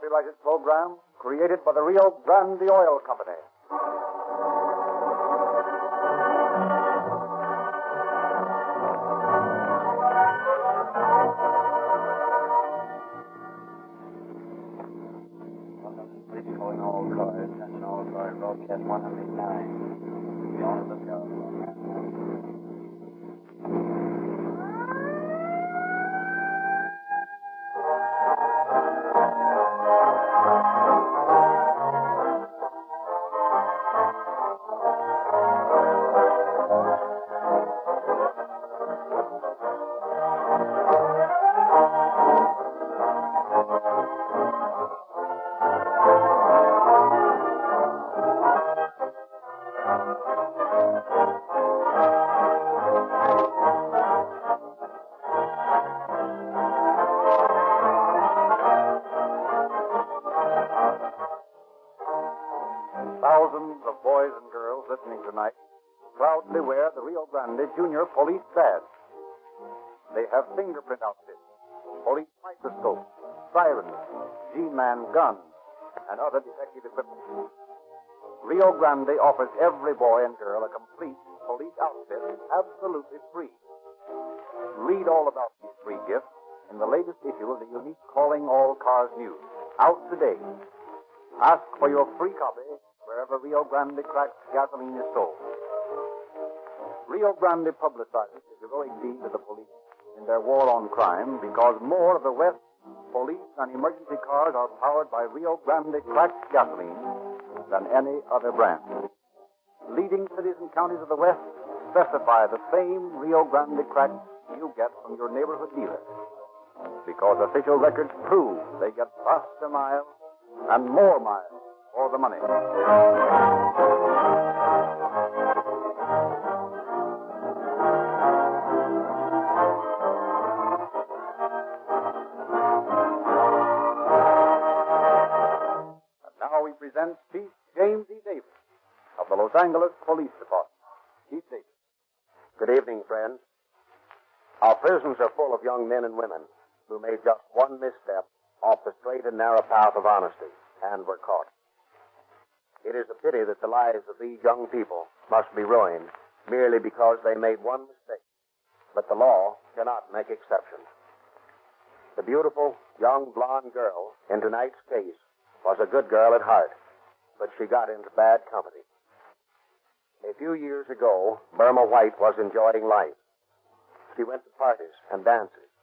copyrighted program created by the Rio Grande Oil Company. Calling all cars, attention all cars, broadcast 109. Be on the lookout for manhunt. Thousands of boys and girls listening tonight proudly wear the Rio Grande Junior Police Badge. They have fingerprint outfits, police microscopes, sirens, G-man guns, and other detective equipment. Rio Grande offers every boy and girl a complete police outfit absolutely free. Read all about these free gifts in the latest issue of the unique Calling All Cars News, out today. Ask for your free copy wherever Rio Grande cracked gasoline is sold. Rio Grande publicizes the heroic deeds of the police in their war on crime because more of the West's police and emergency cars are powered by Rio Grande cracked gasoline than any other brand. Leading cities and counties of the West specify the same Rio Grande cracked you get from your neighborhood dealer because official records prove they get faster miles and more miles for the money. And now we present Chief James E. Davis of the Los Angeles Police Department. Chief Davis. Good evening, friends. Our prisons are full of young men and women who made just one misstep off the straight and narrow path of honesty and were caught. It is a pity that the lives of these young people must be ruined merely because they made one mistake. But the law cannot make exceptions. The beautiful, young, blonde girl in tonight's case was a good girl at heart, but she got into bad company. A few years ago, Burma White was enjoying life. She went to parties and dances.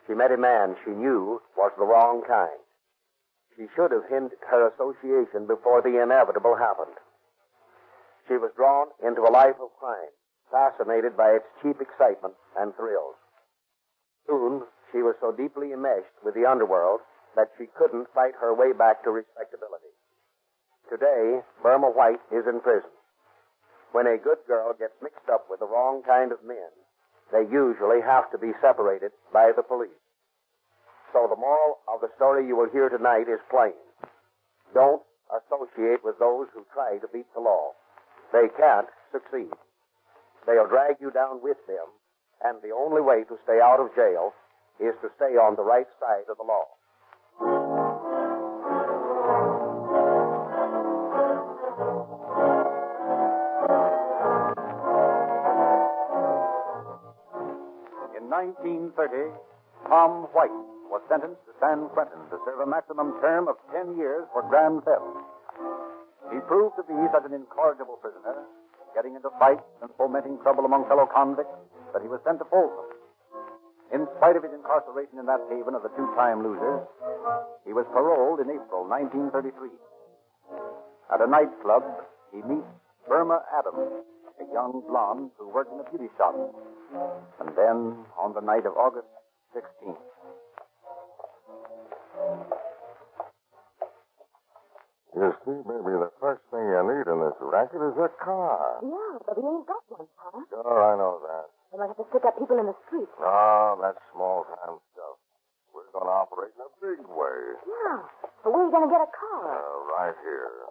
She met a man she knew was the wrong kind. She should have hinted her association before the inevitable happened. She was drawn into a life of crime, fascinated by its cheap excitement and thrills. Soon, she was so deeply enmeshed with the underworld that she couldn't fight her way back to respectability. Today, Burma White is in prison. When a good girl gets mixed up with the wrong kind of men, they usually have to be separated by the police. So the moral of the story you will hear tonight is plain. Don't associate with those who try to beat the law. They can't succeed. They'll drag you down with them, and the only way to stay out of jail is to stay on the right side of the law. In 1930, Tom White was sentenced to San Quentin to serve a maximum term of 10 years for grand theft. He proved to be such an incorrigible prisoner, getting into fights and fomenting trouble among fellow convicts, that he was sent to Folsom. In spite of his incarceration in that haven of the two-time losers, he was paroled in April 1933. At a nightclub, he meets Burma Adams, a young blonde who worked in a beauty shop. And then, on the night of August 16th, you see, baby, the first thing you need in this racket is a car. Yeah, but we ain't got one, Papa. Sure, I know that. We might have to stick up people in the street. Oh, that's small-time stuff. We're going to operate in a big way. Yeah, but where are you going to get a car? Right here.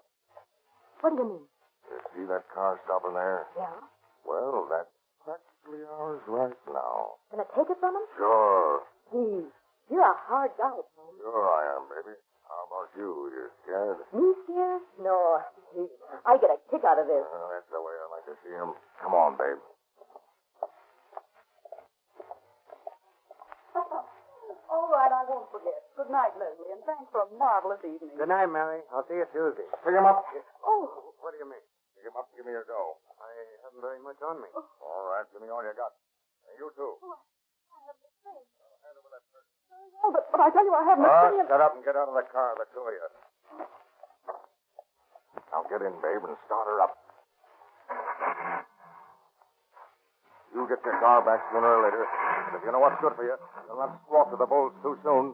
What do you mean? You see that car stopping there? Yeah? Well, that's practically ours right now. Gonna take it from him? Sure. Gee, you're a hard guy, Tom. Sure I am, baby. How about you? You scared? Me scared? No. I get a kick out of this. That's the way I like to see him. Come on, babe. All right, I won't forget. Good night, Leslie, and thanks for a marvelous evening. Good night, Mary. I'll see you Tuesday. Pick him up. Oh, What do you mean? Pick him up and give me your dough. I haven't very much on me. All right, give me all you got. And you too. well, but I tell you, I haven't a penny. Shut up and get out of the car, the two of you. Now get in, babe, and start her up. You get your car back sooner or later. And if you know what's good for you, you'll not squawk to the bulls too soon.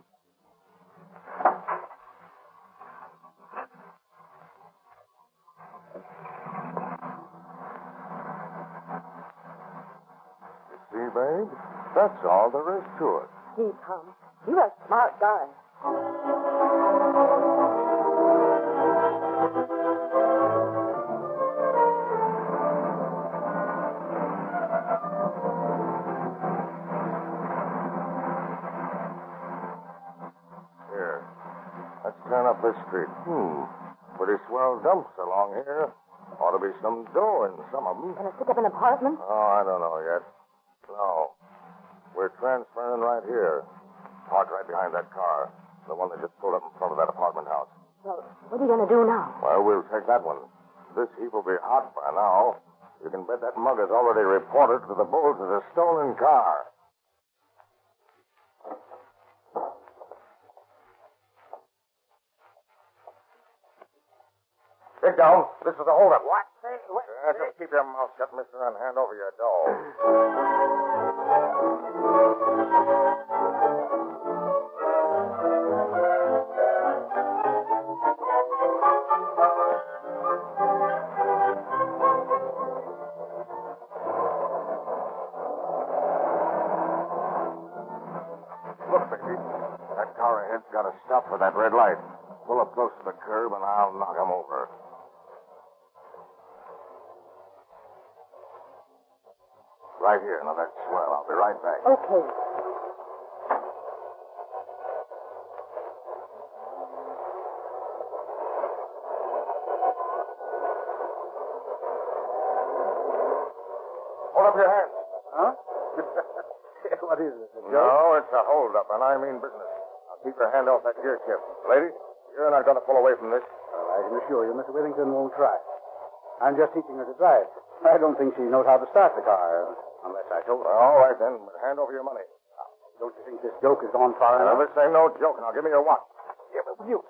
You see, babe? That's all there is to it. Gee, Tom, you're a smart guy. Here. Let's turn up this street. Pretty swell dumps along here. Ought to be some dough in some of them. Gonna stick up an apartment? Oh, I don't know yet. No. We're transferring right here. Parked right behind that car. The one that just pulled up in front of that apartment house. Well, what are you gonna do now? Well, we'll take that one. This heap will be hot by now. You can bet that mug has already reported to the bulls as a stolen car. Big down. This is a holdup. What? Just keep your mouth shut, mister, and hand over your dough. Look, baby. That car ahead's got to stop for that red light. Pull up close to the curb, and I'll knock him over. Right here. Now, that's swell. I'll be right back. Okay. Hold up your hands. Huh? What is this, a joke? No, it's a holdup, and I mean business. Now, keep your hand off that gear shift. Lady, you're not going to pull away from this. Well, I can assure you, Mr. Withington won't try. I'm just teaching her to drive. I don't think she knows how to start the car, unless I told her. All right, then. But hand over your money. Don't you think this joke has gone far Now, enough? this ain't no joke. Now, give me your watch. Yeah, but you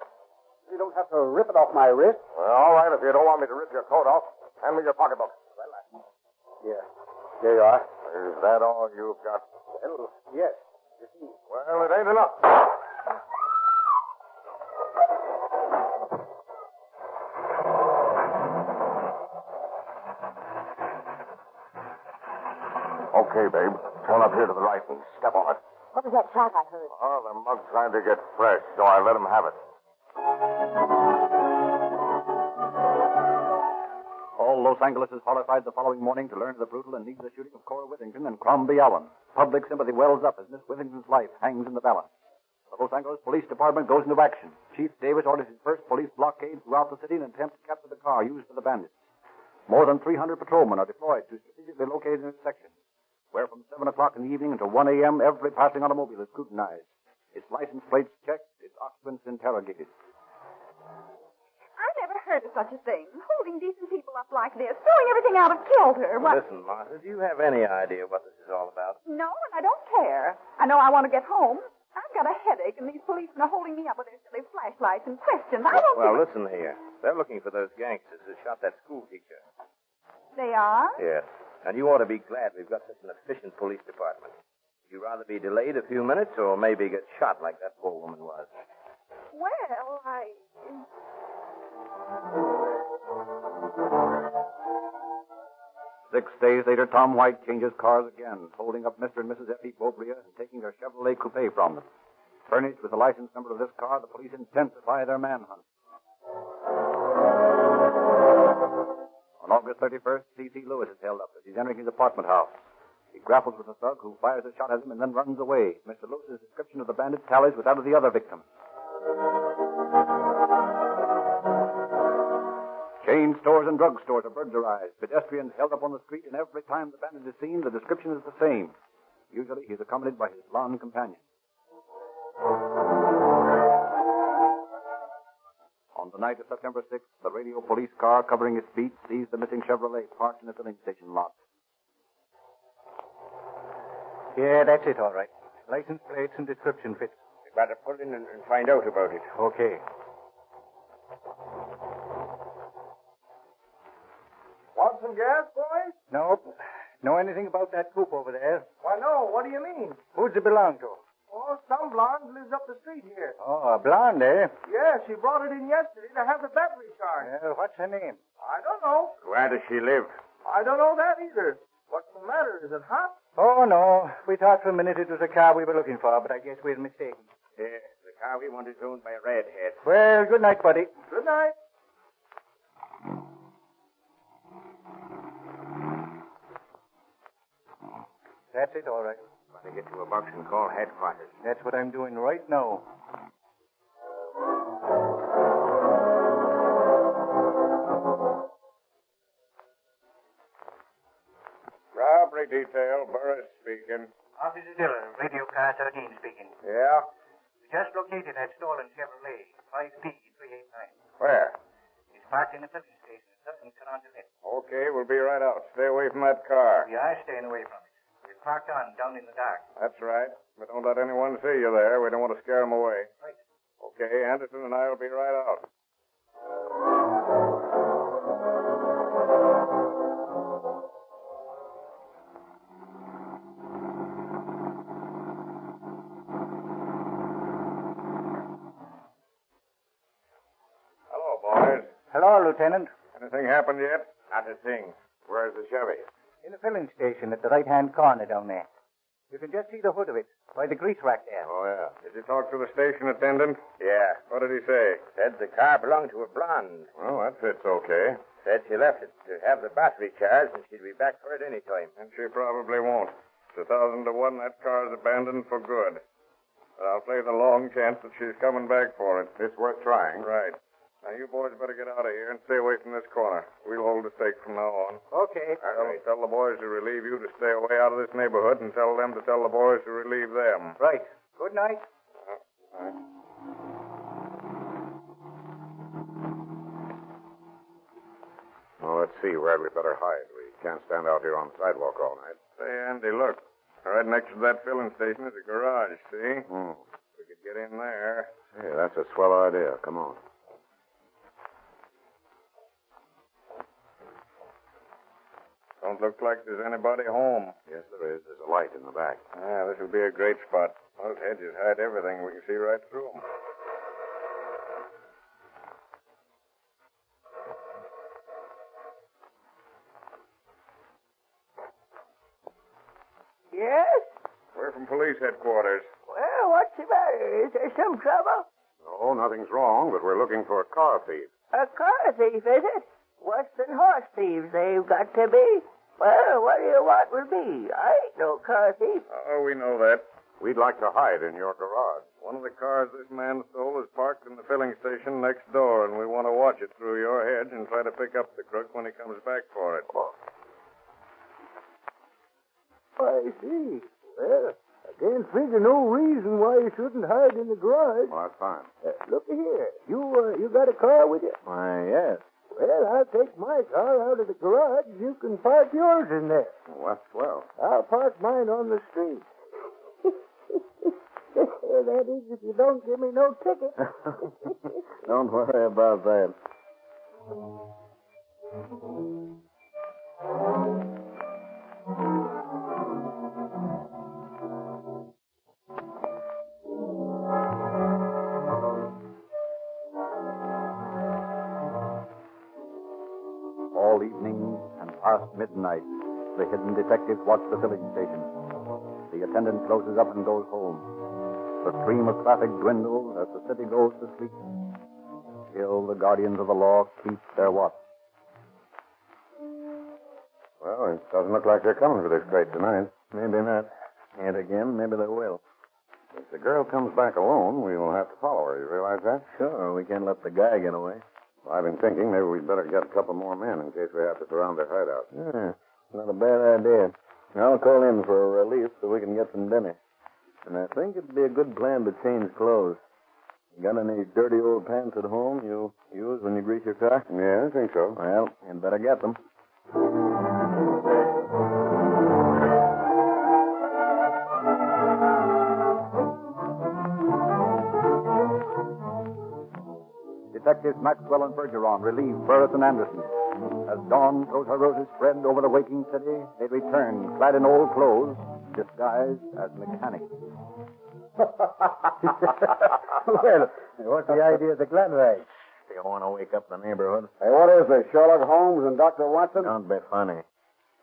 don't have to rip it off my wrist. Well, all right, if you don't want me to rip your coat off, hand me your pocketbook. Yeah. There you are. Is that all you've got? Well, yes. You see. Well, it ain't enough. Okay, babe. Turn up here to the right and step on it. What was that shot I heard? Oh, the mug's trying to get fresh, so I let him have it. All Los Angeles is horrified the following morning to learn of the brutal and needless shooting of Cora Withington and Crombie Allen. Public sympathy wells up as Miss Withington's life hangs in the balance. The Los Angeles Police Department goes into action. Chief Davis orders his first police blockade throughout the city in an attempt to capture the car used for the bandits. More than 300 patrolmen are deployed to strategically located intersections, where from 7 o'clock in the evening until 1 a.m., every passing automobile is scrutinized, its license plates checked, its occupants interrogated. I never heard of such a thing. Holding decent people up like this, throwing everything out of kilter. What? Listen, Martha, do you have any idea what this is all about? No, and I don't care. I know I want to get home. I've got a headache, and these policemen are holding me up with their silly flashlights and questions. I don't Well, listen here. They're looking for those gangsters who shot that school teacher. They are? Yes. And you ought to be glad we've got such an efficient police department. Would you rather be delayed a few minutes or maybe get shot like that poor woman was? Well, 6 days later, Tom White changes cars again, holding up Mr. and Mrs. Effie Bobria and taking their Chevrolet coupe from them. Furnished with the license number of this car, the police intensify their manhunt. On August 31st, C.C. Lewis is held up as he's entering his apartment house. He grapples with a thug who fires a shot at him and then runs away. Mr. Lewis's description of the bandit tallies with that of the other victim. Chain stores and drug stores are burglarized. Pedestrians held up on the street, and every time the bandit is seen, the description is the same. Usually he's accompanied by his blonde companion. On the night of September 6th, the radio police car covering its beat sees the missing Chevrolet parked in the filling station lot. Yeah, that's it, all right. License plates and description fits. We better pull in and find out about it. Okay. Want some gas, boys? Nope. Know anything about that coupe over there? Why, no. What do you mean? Who's it belong to? Oh, some blonde lives up the street here. Oh, a blonde, eh? Yeah, she brought it in yesterday to have the battery charged. What's her name? I don't know. Where does she live? I don't know that either. What's the matter? Is it hot? Oh, no. We thought for a minute it was a car we were looking for, but I guess we're mistaken. Yeah, the car we wanted is owned by a redhead. Well, good night, buddy. Good night. That's it, all right. Better get to a box and call headquarters. That's what I'm doing right now. Robbery detail, Burris speaking. Officer Diller, radio car 13 speaking. Yeah? We just located that stolen Chevrolet, 5P389. Where? It's parked in the filling station at Sutton, Connolly. Okay, we'll be right out. Stay away from that car. We are staying away from it. It's parked on down in the dark. That's right. But don't let anyone see you there. We don't want to scare them away. Right. Okay, Anderson and I will be right out. Hello, boys. Hello, Lieutenant. Anything happened yet? Not a thing. Where's the Chevy? In the filling station at the right-hand corner down there. You can just see the hood of it by the grease rack there. Oh, yeah. Did you talk to the station attendant? Yeah. What did he say? Said the car belonged to a blonde. Well, that fits okay. Said she left it to have the battery charged and she'd be back for it any time. And she probably won't. It's 1,000 to 1 that car's abandoned for good. But I'll play the long chance that she's coming back for it. It's worth trying. Right. Now, you boys better get out of here and stay away from this corner. We'll hold the stake from now on. Okay. Tell the boys to relieve you to stay away out of this neighborhood and tell them to tell the boys to relieve them. Right. Good night. All right. Well, let's see where we better hide. We can't stand out here on the sidewalk all night. Say, Andy, look. Right next to that filling station is a garage, see? We could get in there. Yeah, that's a swell idea. Come on. Don't look like there's anybody home. Yes, there is. There's a light in the back. Yeah, this will be a great spot. Those hedges hide everything. We can see right through them. Yes? We're from police headquarters. Well, what's the matter? Is there some trouble? No, nothing's wrong, but we're looking for a car thief. A car thief, is it? Worse than horse thieves, they've got to be. Well, what do you want with me? I ain't no car thief. Oh, we know that. We'd like to hide in your garage. One of the cars this man stole is parked in the filling station next door, and we want to watch it through your hedge and try to pick up the crook when he comes back for it. I see. Well, I can't figure no reason why you shouldn't hide in the garage. Well, that's fine. Look here. You got a car with you? Why, yes. Well, I'll take my car out of the garage. You can park yours in there. Well, that's swell. I'll park mine on the street. That is, if you don't give me no ticket. Don't worry about that. All evening and past midnight, the hidden detectives watch the filling station. The attendant closes up and goes home. The stream of traffic dwindles as the city goes to sleep. Still, the guardians of the law keep their watch. Well, it doesn't look like they're coming for this crate tonight. Maybe not. And again, maybe they will. If the girl comes back alone, we will have to follow her. You realize that? Sure, we can't let the guy get away. Well, I've been thinking maybe we'd better get a couple more men in case we have to surround their hideout. Yeah, not a bad idea. I'll call in for a relief so we can get some dinner. And I think it'd be a good plan to change clothes. You got any dirty old pants at home you use when you grease your car? Yeah, I think so. Well, you'd better get them. Detectives Maxwell and Bergeron relieve Burris and Anderson. As dawn throws her roses spread over the waking city, they return, clad in old clothes, disguised as mechanics. Well, what's the idea of the glad rags? Do you want to wake up the neighborhood? Hey, what is this, Sherlock Holmes and Dr. Watson? Don't be funny.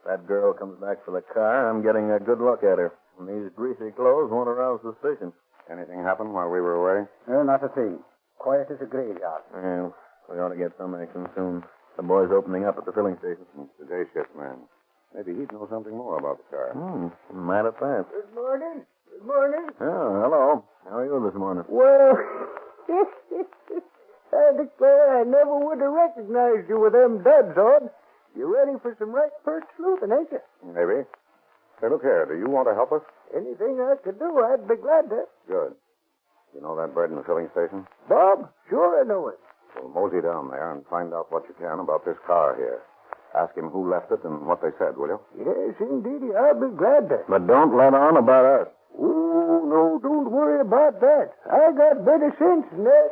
That girl comes back for the car. I'm getting a good look at her. And these greasy clothes won't arouse suspicion. Anything happen while we were away? Not a thing. Quiet as a graveyard. Well, we ought to get some action soon. The boy's opening up at the filling station. It's the day shift man. Maybe he'd know something more about the car. Might have passed. Good morning. Good morning. Oh, hello. How are you this morning? Well, I declare I never would have recognized you with them duds on. You ready for some right pert sleuthing, ain't you? Maybe. Say, look here. Do you want to help us? Anything I could do, I'd be glad to. Good. You know that bird in the filling station? Bob? Sure I know it. Well, mosey down there and find out what you can about this car here. Ask him who left it and what they said, will you? Yes, indeedy, I'll be glad to. But don't let on about us. Oh, no, don't worry about that. I got better sense than that.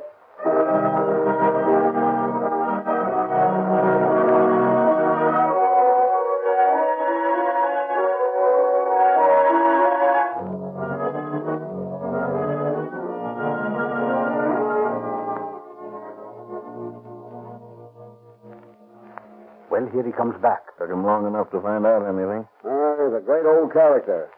Well, here he comes back. Took him long enough to find out anything. He's a great old character.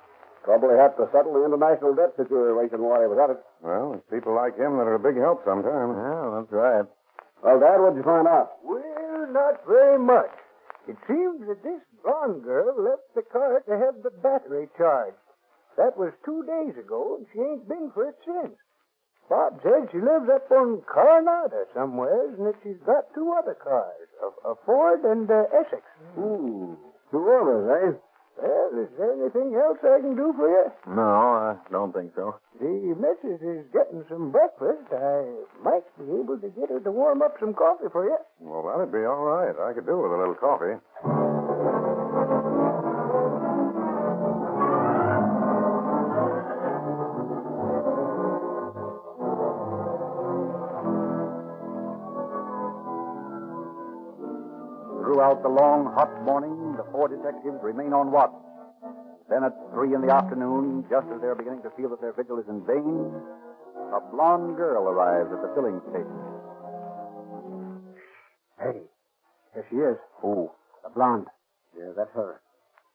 Trouble he had to settle the international debt situation while he was at it. Well, it's people like him that are a big help sometimes. Yeah, that's right. Well, Dad, what'd you find out? Well, not very much. It seems that this blonde girl left the car to have the battery charged. That was 2 days ago, and she ain't been for it since. Bob said she lives up on Coronado somewheres, and that she's got 2 other cars, a Ford and Essex. 2 others, eh? Well, is there anything else I can do for you? No, I don't think so. The missus is getting some breakfast. I might be able to get her to warm up some coffee for you. Well, that'd be all right. I could do with a little coffee. Throughout the long, hot morning, the 4 detectives remain on watch. Then at 3 in the afternoon, just as they're beginning to feel that their vigil is in vain, a blonde girl arrives at the filling station. Hey, there she is. Who? The blonde. Yeah, that's her.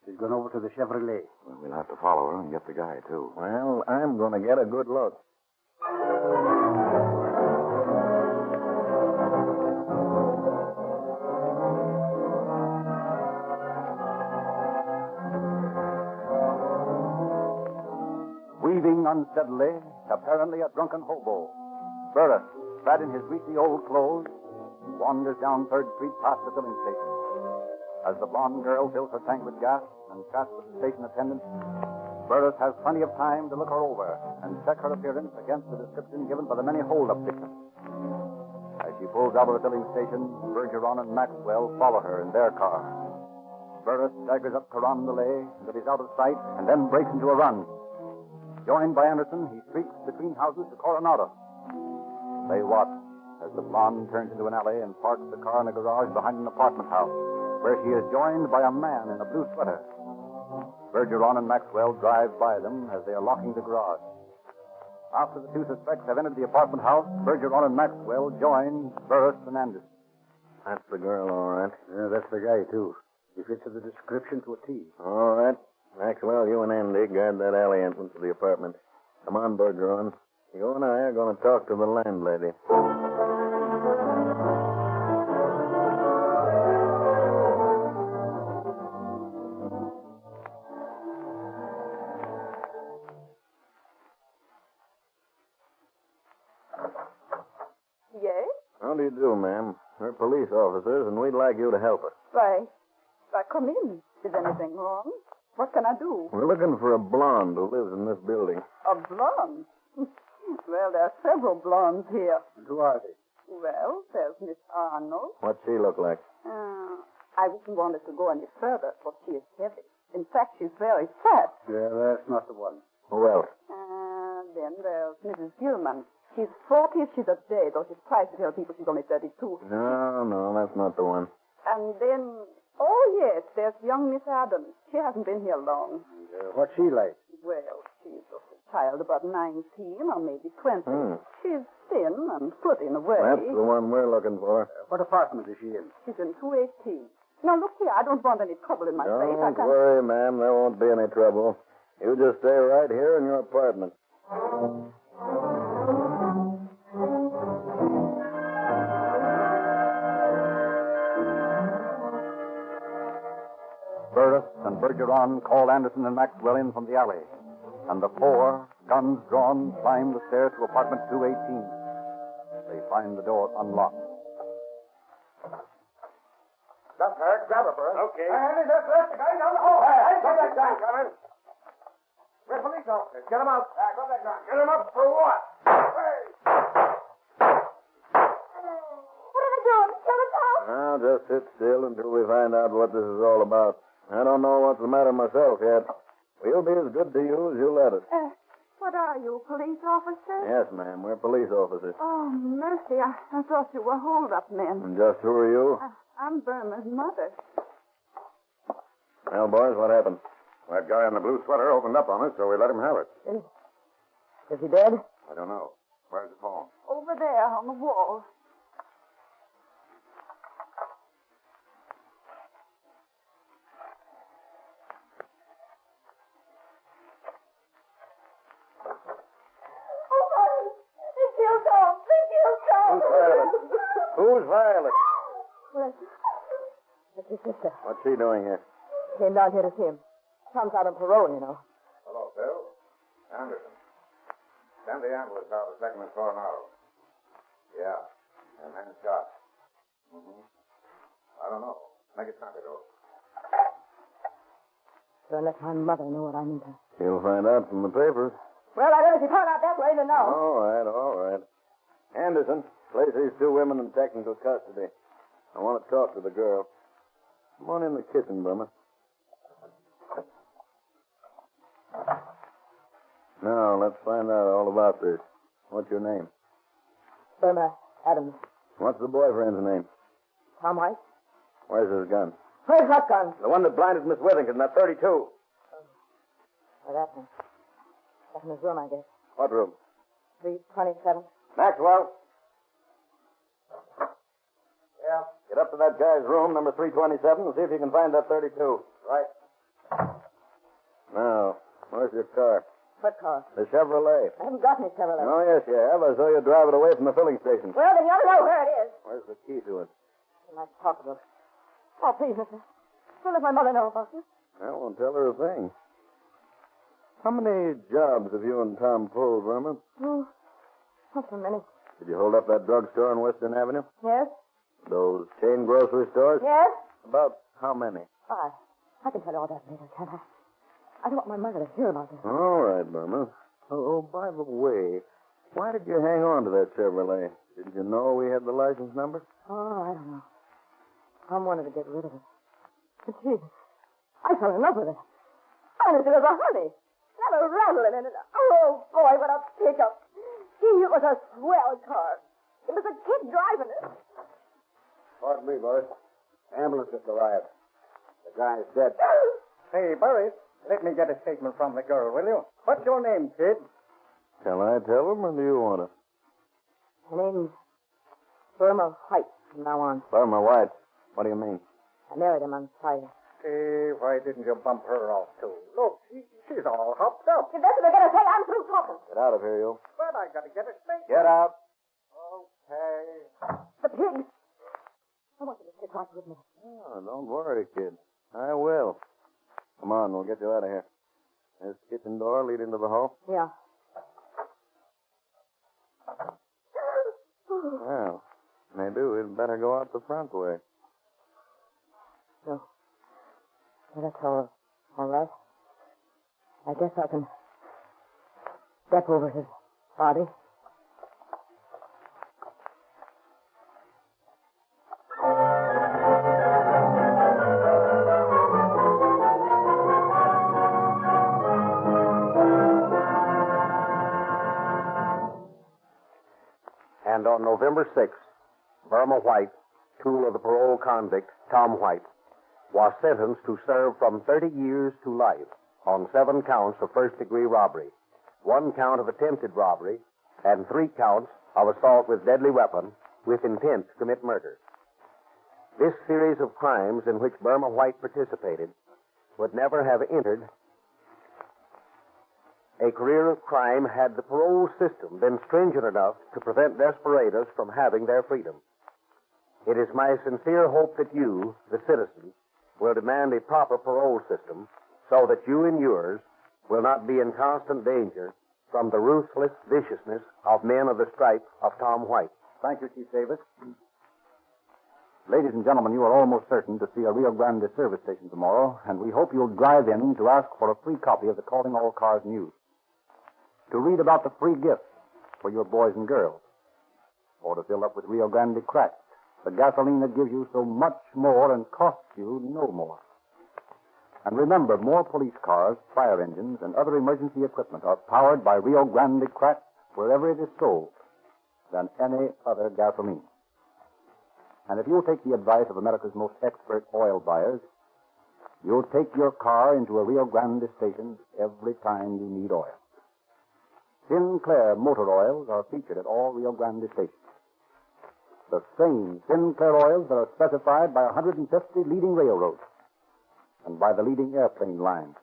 She's gone over to the Chevrolet. Well, we'll have to follow her and get the guy, too. Well, I'm going to get a good look. Weaving unsteadily, apparently a drunken hobo, Burris, clad in his greasy old clothes, wanders down 3rd Street past the filling station. As the blonde girl fills her tank with gas and chats with the station attendant, Burris has plenty of time to look her over and check her appearance against the description given by the many hold-up victims. As she pulls out of the filling station, Bergeron and Maxwell follow her in their car. Burris staggers up Carondelet until he's out of sight and then breaks into a run. Joined by Anderson, he streaks between houses to Coronado. They watch as the blonde turns into an alley and parks the car in a garage behind an apartment house, where she is joined by a man in a blue sweater. Bergeron and Maxwell drive by them as they are locking the garage. After the 2 suspects have entered the apartment house, Bergeron and Maxwell join Burris and Anderson. That's the girl, all right. Yeah, that's the guy, too. He fits the description to a T. All right. Maxwell, you and Andy guard that alley entrance to the apartment. Come on, Bergeron. You and I are going to talk to the landlady. Yes? How do you do, ma'am? We're police officers, and we'd like you to help us. Right. Come in. Is anything wrong? What can I do? We're looking for a blonde who lives in this building. A blonde? Well, there are several blondes here. And who are they? Well, there's Miss Arnold. What's she look like? I wouldn't want her to go any further, for she is heavy. In fact, she's very fat. Yeah, that's not the one. Who else? Then there's Mrs. Gilman. She's 40 if she's a day, though she's tries to tell people she's only 32. No, that's not the one. And then, yes, there's young Miss Adams. She hasn't been here long. What's she like? Well, she's just a child about 19 or maybe 20. She's thin and foot in a way. That's the one we're looking for. What apartment is she in? She's in 218. Now, look here, I don't want any trouble in my place. Don't worry, ma'am. There won't be any trouble. You just stay right here in your apartment. Burris and Bergeron called Anderson and Maxwell in from the alley, and the four, guns drawn, climbed the stairs to apartment 218. They find the door unlocked. Stop her. Grab her, Burris. Okay. Hey, that's the guy down the hall. Hey, come that guy coming. We're police officers. Get him out. Come that guy. Get him up for what? Hey. What are they doing? Kill us out? Now, just sit still until we find out what this is all about. I don't know what's the matter myself yet. We'll be as good to you as you let us. What are you, police officer? Yes, ma'am. We're police officers. Oh, mercy. I thought you were hold-up men. And just who are you? I'm Burma's mother. Well, boys, what happened? That guy in the blue sweater opened up on us, so we let him have it. Is he dead? I don't know. Where's the phone? Over there on the wall. Who's Violet? Well, that's his sister. What's she doing here? Came down here to see him. Tom's out on parole, you know. Hello, Phil. Anderson. Send the ambulance out to 2nd and Coronado. Yeah. And man shot. I don't know. Make it snappy, though. Don't let my mother know what I mean to. She'll find out from the papers. Well, I never she found out that way to know. All right. Anderson, place these two women in technical custody. I want to talk to the girl. Come on in the kitchen, Burma. Now, let's find out all about this. What's your name? Burma Adams. What's the boyfriend's name? Tom White. Where's his gun? Where's what gun? The one that blinded Miss Withington, that 32. Oh, that one. That's in his room, I guess. What room? 327. Maxwell. Yeah. Get up to that guy's room, number 327, and see if you can find that 32. Right. Now, where's your car? What car? The Chevrolet. I haven't got any Chevrolet. Oh, yes, you have. I saw you drive it away from the filling station. Well, then you ought to know where it is. Where's the key to it? Nice talk about it. Oh, please, mister. Don't let my mother know about this. I won't tell her a thing. How many jobs have you and Tom pulled, Burma? Oh, not so many. Did you hold up that drugstore on Western Avenue? Yes? Those chain grocery stores? Yes? About how many? I can tell you all that later, can't I? I don't want my mother to hear about this. All right, Burma. Oh, by the way, why did you hang on to that Chevrolet? Didn't you know we had the license number? Oh, I don't know. Tom wanted to get rid of it. But gee, I fell in love with it. I knew it was a honey. Had a rattling in it. Oh, boy, what a pickup. Gee, it was a swell car. It was a kid driving it. Pardon me, boys. Ambulance just arrived. The guy's dead. Hey, Burris, let me get a statement from the girl, will you? What's your name, kid? Shall I tell them, or do you want to? Her name's Burma White from now on. Burma White. What do you mean? I married him on Friday. Hey, why didn't you bump her off, too? Look, she's all hopped up. If that's what they're going to say, I'm through talking. Get out of here, you. But I got to get a statement. Get out. Okay. The pig. I want you to sit right with me. Oh, don't worry, kid. I will. Come on, we'll get you out of here. This kitchen door lead into the hall? Yeah. Well, maybe we'd better go out the front way. No. Well, that's all right. I guess I can step over his body. And on November 6th, Burma White, tool of the parole convict Tom White, was sentenced to serve from 30 years to life on 7 counts of first-degree robbery, 1 count of attempted robbery, and 3 counts of assault with deadly weapon with intent to commit murder. This series of crimes in which Burma White participated would never have entered a career of crime had the parole system been stringent enough to prevent desperados from having their freedom. It is my sincere hope that you, the citizens, will demand a proper parole system so that you and yours will not be in constant danger from the ruthless viciousness of men of the stripe of Tom White. Thank you, Chief Davis. Ladies and gentlemen, you are almost certain to see a Rio Grande service station tomorrow, and we hope you'll drive in to ask for a free copy of the Calling All Cars News, to read about the free gifts for your boys and girls, or to fill up with Rio Grande crack, the gasoline that gives you so much more and costs you no more. And remember, more police cars, fire engines, and other emergency equipment are powered by Rio Grande crack wherever it is sold than any other gasoline. And if you'll take the advice of America's most expert oil buyers, you'll take your car into a Rio Grande station every time you need oil. Sinclair motor oils are featured at all Rio Grande stations. The same Sinclair oils that are specified by 150 leading railroads and by the leading airplane lines.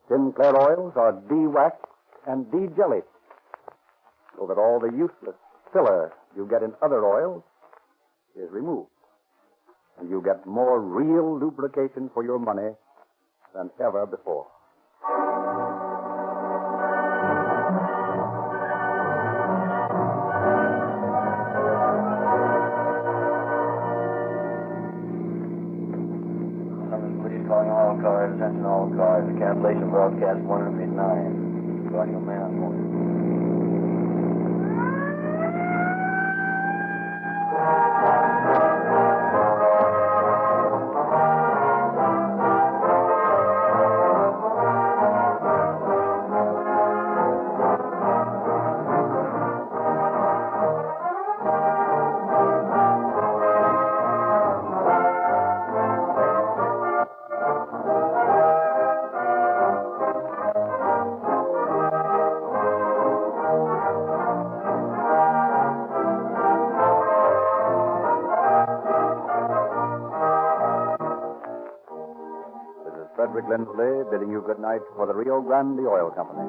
Sinclair oils are de-waxed and de-jellied so that all the useless filler you get in other oils is removed, and you get more real lubrication for your money than ever before. Calling all cars, attention all cars. Cancellation broadcast 109. Calling a man. Frederick Lindsley bidding you good night for the Rio Grande Oil Company.